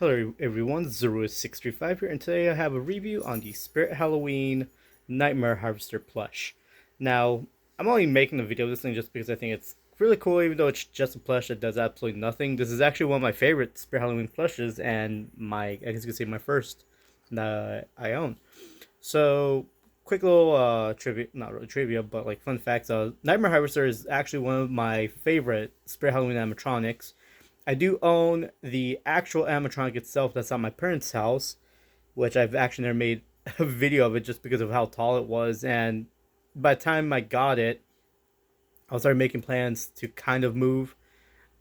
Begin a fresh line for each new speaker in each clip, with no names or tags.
Hello everyone, Zero635 here, and today I have a review on the Spirit Halloween Nightmare Harvester plush. Now, I'm only making a video of this thing just because I think it's really cool, even though it's just a plush that does absolutely nothing. This is actually one of my favorite Spirit Halloween plushes, and I guess you could say my first that I own. So, quick little trivia, not really trivia, but like fun facts. Nightmare Harvester is actually one of my favorite Spirit Halloween animatronics. I do own the actual animatronic itself that's at my parents' house, which I've actually never made a video of it just because of how tall it was. And by the time I got it, I was already making plans to kind of move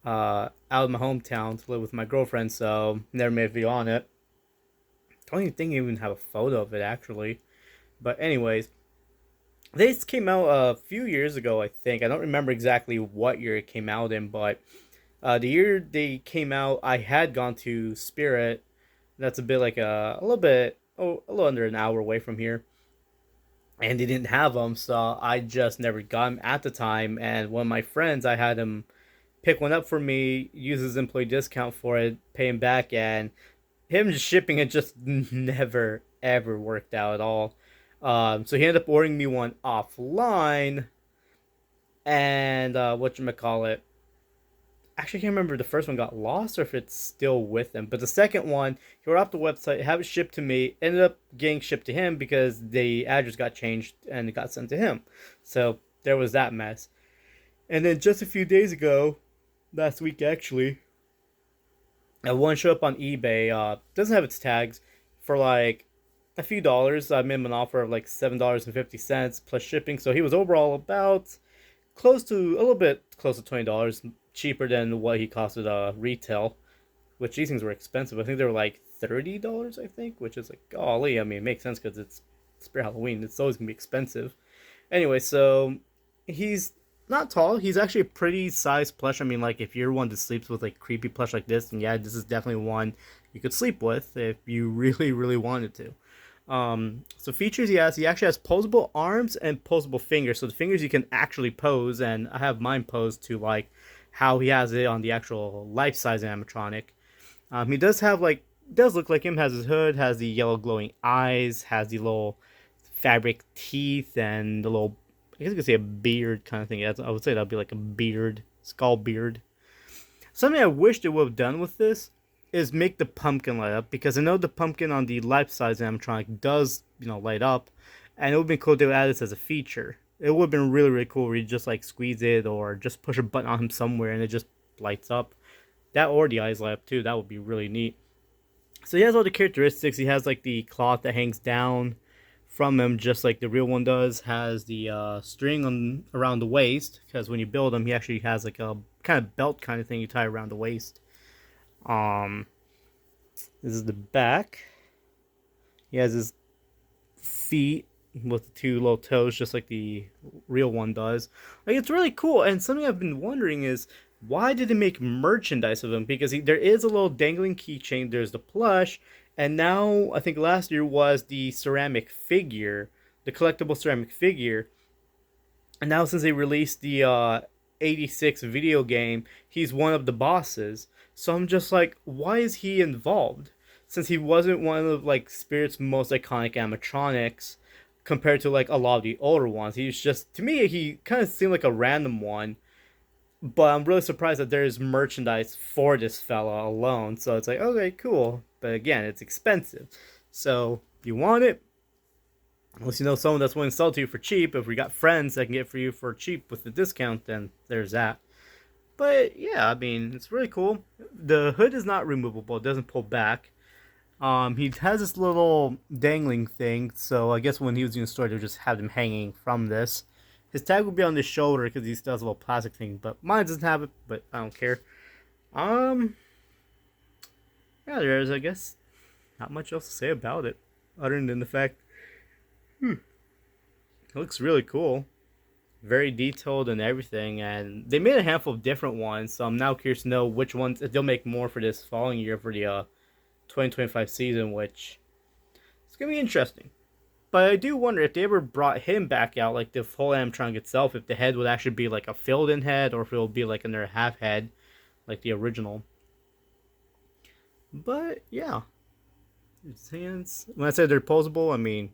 out of my hometown to live with my girlfriend, so never made a video on it. I don't even think I even have a photo of it actually. But anyways, this came out a few years ago, I think. I don't remember exactly what year it came out in, but the year they came out, I had gone to Spirit. That's a bit like a little bit, a little under an hour away from here, and they didn't have them, so I just never got them at the time. And one of my friends, I had him pick one up for me, use his employee discount for it, pay him back, and him just shipping it just never ever worked out at all. So he ended up ordering me one offline, and what you call it, actually I can't remember if the first one got lost or if it's still with him. But the second one, he wrote off the website, have it shipped to me, ended up getting shipped to him because the address got changed and it got sent to him. So there was that mess. And then just a few days ago, last week actually, one showed up on eBay. Doesn't have its tags for like a few dollars. I made him an offer of like $7.50 plus shipping. So he was overall about close to a little bit close to $20 cheaper than what he costed retail, which these things were expensive. I think they were like $30, I think, which is like golly. I mean, it makes sense because it's Spirit Halloween. It's always gonna be expensive. Anyway, so he's not tall. He's actually a pretty sized plush. I mean, like if you're one that sleeps with like creepy plush like this, then yeah, this is definitely one you could sleep with if you really, really wanted to. So features he actually has posable arms and posable fingers. So the fingers you can actually pose, and I have mine posed to like how he has it on the actual life size animatronic. He does have like does look like him. Has his hood, has the yellow glowing eyes, has the little fabric teeth, and the little, I guess you could say a beard kind of thing. I would say that'd be like a beard, skull beard. Something I wish they would have done with this is make the pumpkin light up, because I know the pumpkin on the life size animatronic does, light up, and it would be cool to add this as a feature. It would have been really, really cool where you just like squeeze it or just push a button on him somewhere and it just lights up. That, or the eyes light up too. That would be really neat. So he has all the characteristics. He has like the cloth that hangs down from him, just like the real one does. Has the string on around the waist, because when you build him, he actually has like a kind of belt kind of thing you tie around the waist. Um, this is the back. He has his feet with the two little toes, just like the real one does. Like, it's really cool. And something I've been wondering is, why did they make merchandise of him? Because there is a little dangling keychain. There's the plush, and now I think last year was the ceramic figure, the collectible ceramic figure. And now since they released the 86 video game, he's one of the bosses. So I'm just like, why is he involved? Since he wasn't one of like Spirit's most iconic animatronics compared to like a lot of the older ones. He's just, to me, he kind of seemed like a random one. But I'm really surprised that there is merchandise for this fella alone. So it's like, okay, cool. But again, it's expensive. So if you want it, unless you know someone that's willing to sell it to you for cheap, if we got friends that can get it for you for cheap with the discount, then there's that. But yeah, I mean, it's really cool. The hood is not removable; it doesn't pull back. He has this little dangling thing, so I guess when he was doing the story, they just had him hanging from this. His tag will be on the shoulder because he still has a little plastic thing, but mine doesn't have it. But I don't care. Um, yeah, there's, I guess, not much else to say about it, other than the fact, it looks really cool, very detailed and everything. And they made a handful of different ones, so I'm now curious to know which ones, if they'll make more for this following year for the 2025 season, which is gonna be interesting. But I do wonder if they ever brought him back out, like the full Amtron itself, if the head would actually be like a filled-in head, or if it will be like another half head, like the original. But yeah, his hands. When I say they're posable, I mean,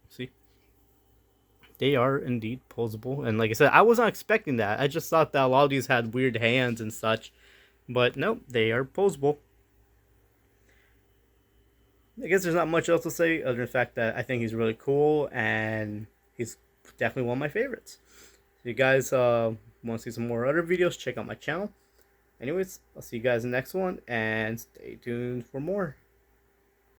see, they are indeed posable. And like I said, I was not expecting that. I just thought that a lot of these had weird hands and such. But nope, they are posable. I guess there's not much else to say other than the fact that I think he's really cool and he's definitely one of my favorites. If you guys want to see some more other videos, check out my channel. Anyways, I'll see you guys in the next one and stay tuned for more.